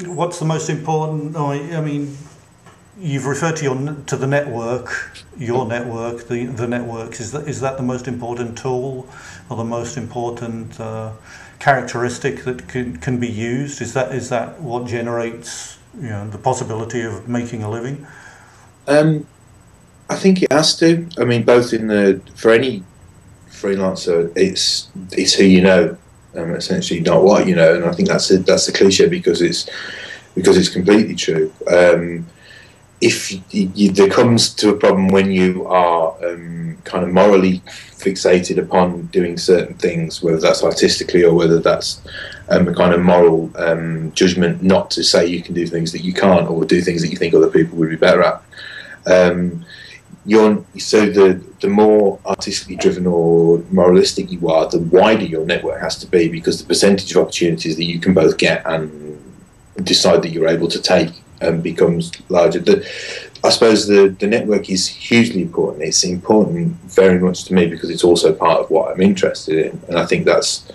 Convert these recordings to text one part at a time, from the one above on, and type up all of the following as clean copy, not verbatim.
What's the most important? I mean, you've referred to to the network, your network, the networks. Is that the most important tool, or the most important characteristic that can be used? Is that what generates the possibility of making a living? Um, I think it has to. I mean, both in the for any freelancer, it's who you know, essentially not what you know, and I think that's a cliche because it's completely true. If there comes to a problem when you are kind of morally fixated upon doing certain things, whether that's artistically or whether that's a kind of moral judgment not to say you can do things that you can't or do things that you think other people would be better at. Um, so the more artistically driven or moralistic you are, the wider your network has to be, because the percentage of opportunities that you can both get and decide that you're able to take becomes larger. I suppose the network is hugely important. It's important very much to me because it's also part of what I'm interested in, and I think that's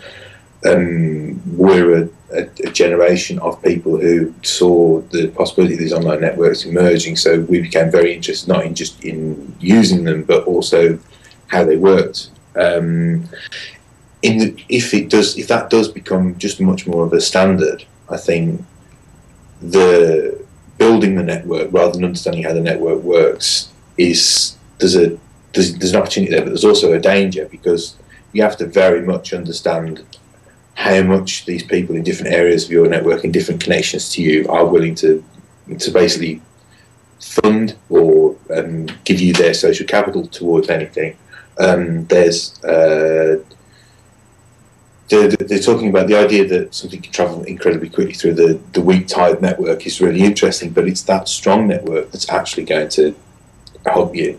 we're a generation of people who saw the possibility of these online networks emerging. So we became very interested not in just in using them, but also how they worked. If that does become just much more of a standard, I think the building the network rather than understanding how the network works is there's an opportunity there, but there's also a danger, because you have to very much understand how much these people in different areas of your network and different connections to you are willing to basically fund or give you their social capital towards anything. They're talking about the idea that something can travel incredibly quickly through the weak tide network is really interesting, but it's that strong network that's actually going to help you.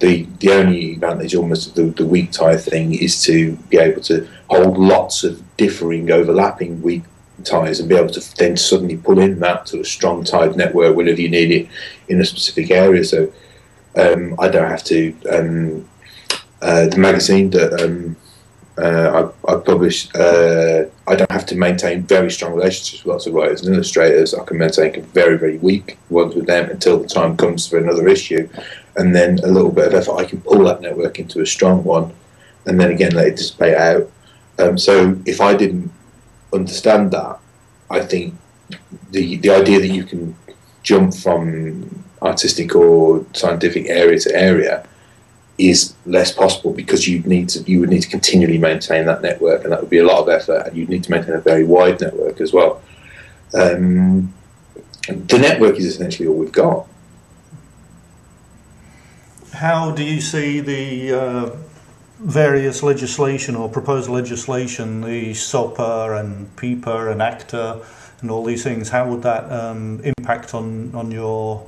The only advantage almost of the weak tide thing is to be able to hold lots of differing, overlapping weak ties and be able to then suddenly pull in that sort of strong tide network whenever you need it in a specific area. So I don't have to. The magazine that I publish, I don't have to maintain very strong relationships with lots of writers and illustrators. I can maintain very, very weak ones with them until the time comes for another issue, and then a little bit of effort, I can pull that network into a strong one, and then again let it dissipate out. So if I didn't understand that, I think the idea that you can jump from artistic or scientific area to area is less possible, because you would need to continually maintain that network, and that would be a lot of effort, and you'd need to maintain a very wide network as well. The network is essentially all we've got. How do you see the various legislation or proposed legislation, the SOPA and PIPA and ACTA and all these things? How would that impact on your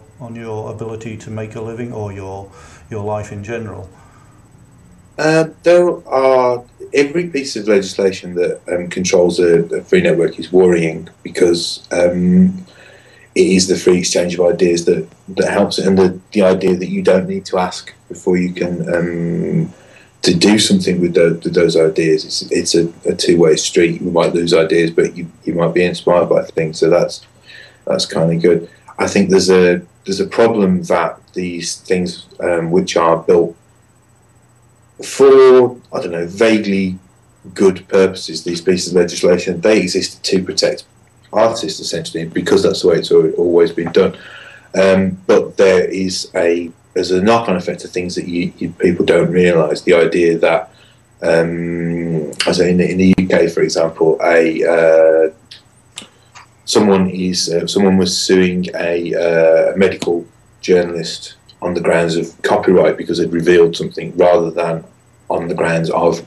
ability to make a living, or your life in general? There are every piece of legislation that controls a free network is worrying, because it is the free exchange of ideas that helps it, and the idea that you don't need to ask before you can to do something with those ideas. It's a two-way street. You might lose ideas, but you might be inspired by things. So that's kind of good. I think there's a problem that these things which are built for, I don't know, vaguely good purposes, these pieces of legislation, they exist to protect artists essentially, because that's the way it's always been done. But there's a knock-on effect of things that people don't realise. The idea that, I say in the UK, for example, someone was suing a medical journalist on the grounds of copyright because they'd revealed something, rather than on the grounds of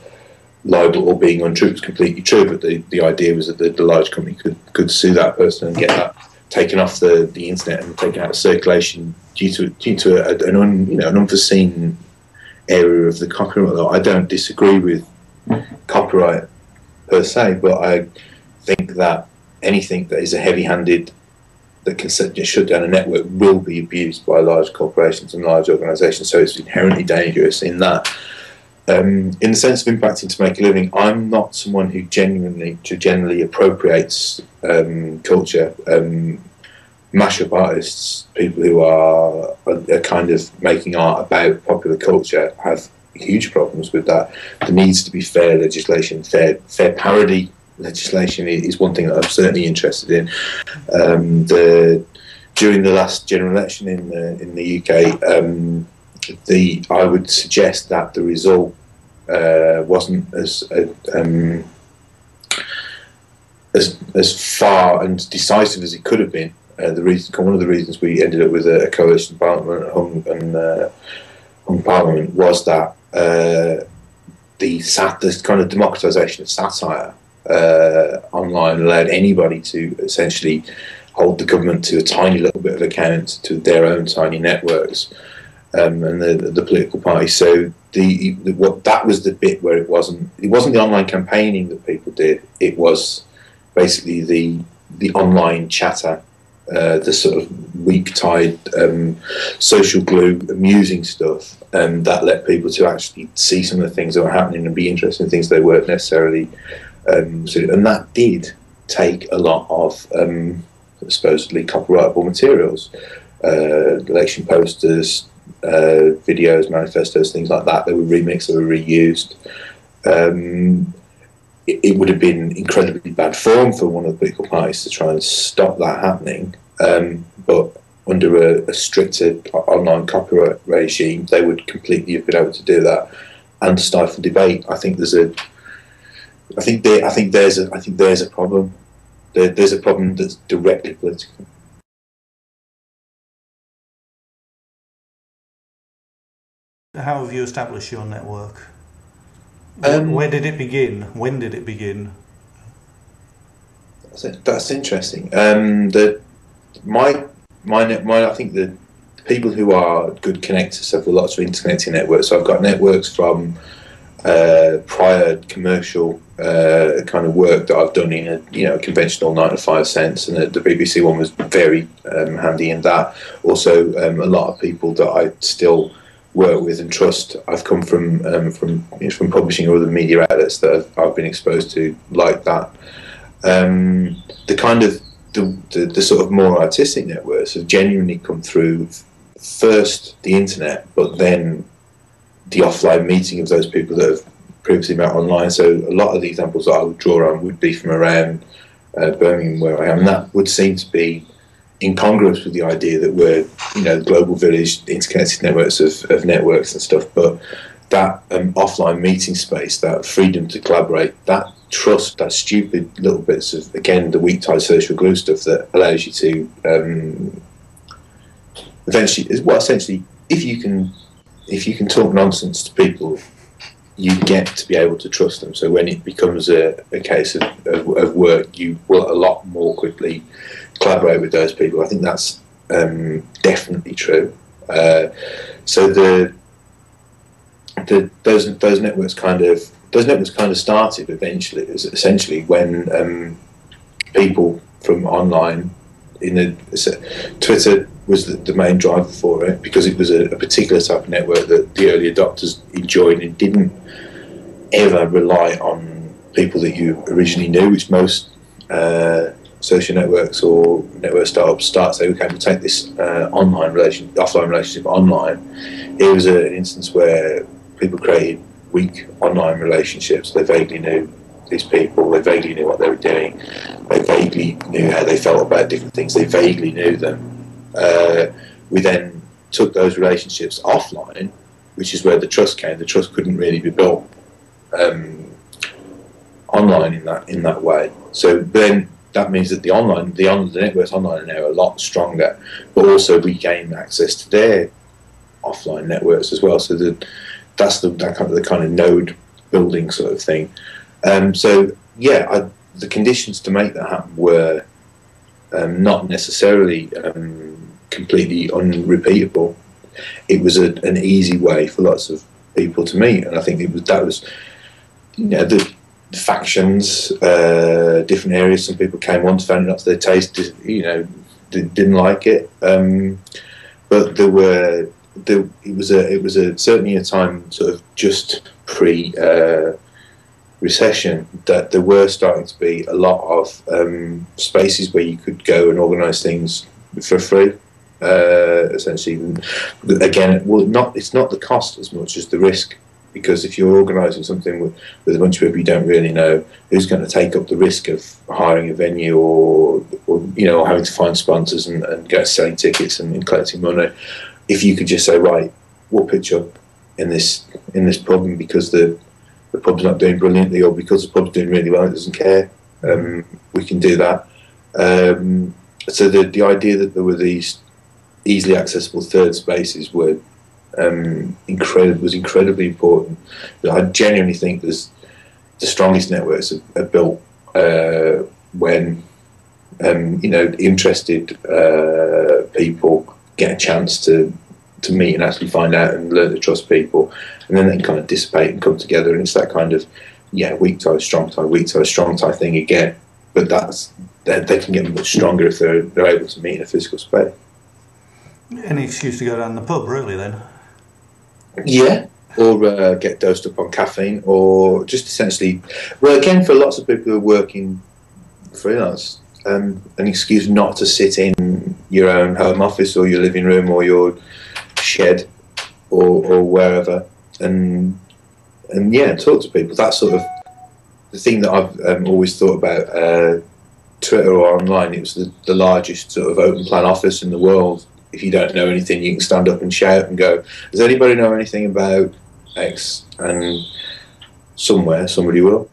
libel or being untrue. It's completely true, but the idea was that the large company could sue that person and get that taken off the internet and taken out of circulation due to an unforeseen area of the copyright law. I don't disagree with copyright per se, but I think that anything that is a heavy-handed, that can shut down a network, will be abused by large corporations and large organisations. So it's inherently dangerous in that. In the sense of impacting to make a living, I'm not someone who generally appropriates culture. Mashup artists, people who are kind of making art about popular culture, have huge problems with that. There needs to be fair legislation. Fair parody legislation is one thing that I'm certainly interested in. During the last general election in the UK, I would suggest that the result wasn't as far and decisive as it could have been. One of the reasons we ended up with a coalition parliament hung parliament was that the kind of democratisation of satire online allowed anybody to essentially hold the government to a tiny little bit of account, to their own tiny networks, and the political parties. So that was the bit where it wasn't the online campaigning that people did. It was basically the online chatter. The sort of weak-tied social glue, amusing stuff, that led people to actually see some of the things that were happening and be interested in things they weren't necessarily. And that did take a lot of supposedly copyrightable materials, election posters, videos, manifestos, things like that. They were remixed, they were reused. It would have been incredibly bad form for one of the political parties to try and stop that happening, but under a stricter online copyright regime, they would completely have been able to do that and stifle debate. I think there's a problem. There's a problem that's directly political. How have you established your network? Where did it begin? When did it begin? That's interesting. I think the people who are good connectors have lots of interconnecting networks. So I've got networks from prior commercial kind of work that I've done in a conventional 9-to-5 sense, and the BBC one was very handy in that. Also, a lot of people that I still work with and trust. I've come from publishing or other media outlets that I've been exposed to like that. The kind of the sort of more artistic networks have genuinely come through first the internet, but then the offline meeting of those people that have previously met online. So a lot of the examples that I would draw on would be from around Birmingham, where I am, and that would seem to be incongruous with the idea that we're, global village, interconnected networks of networks and stuff. But that offline meeting space, that freedom to collaborate, that trust, that stupid little bits of, again, the weak-tied social glue stuff that allows you to essentially, if you can talk nonsense to people, you get to be able to trust them. So when it becomes a case of work, you will a lot more quickly collaborate with those people. I think that's definitely true. So those networks kind of started eventually, essentially when people from online, Twitter was the main driver for it, because it was a particular type of network that the early adopters enjoyed and didn't ever rely on people that you originally knew, which most social networks or network startups start saying, okay, we'll take this offline relationship online. It was an instance where people created weak online relationships. They vaguely knew these people, they vaguely knew what they were doing, they vaguely knew how they felt about different things, they vaguely knew them. We then took those relationships offline, which is where the trust came. The trust couldn't really be built online in that way. So then that means that the networks online are now a lot stronger, but also we gain access to their offline networks as well. So that's the kind of node building sort of thing. So yeah, the conditions to make that happen were not necessarily completely unrepeatable. It was an easy way for lots of people to meet, and I think that was the factions, different areas. Some people came on to find it up to their taste, didn't like it, but there were it was certainly a time sort of just pre recession that there were starting to be a lot of spaces where you could go and organise things for free. Essentially, again, it's not the cost as much as the risk, because if you're organising something with a bunch of people you don't really know, who's going to take up the risk of hiring a venue or having to find sponsors and get selling tickets and collecting money? If you could just say, right, we'll pitch up in this pub, and because the pub's not doing brilliantly, or because the pub's doing really well, it doesn't care, we can do that. So the idea that there were these easily accessible third spaces was incredibly important. I genuinely think the strongest networks are built when interested people get a chance to meet and actually find out and learn to trust people, and then they can kind of dissipate and come together, and it's that kind of weak tie, strong tie, weak tie, strong tie thing again. But they can get much stronger if they're able to meet in a physical space. Any excuse to go down the pub, really, then? Yeah. Or get dosed up on caffeine, or just essentially, well, again, for lots of people who are working freelance, an excuse not to sit in your own home office or your living room or your shed or wherever, and talk to people. That's sort of the thing that I've always thought about Twitter or online. It was the largest sort of open plan office in the world. If you don't know anything, you can stand up and shout and go, does anybody know anything about X? And somewhere somebody will.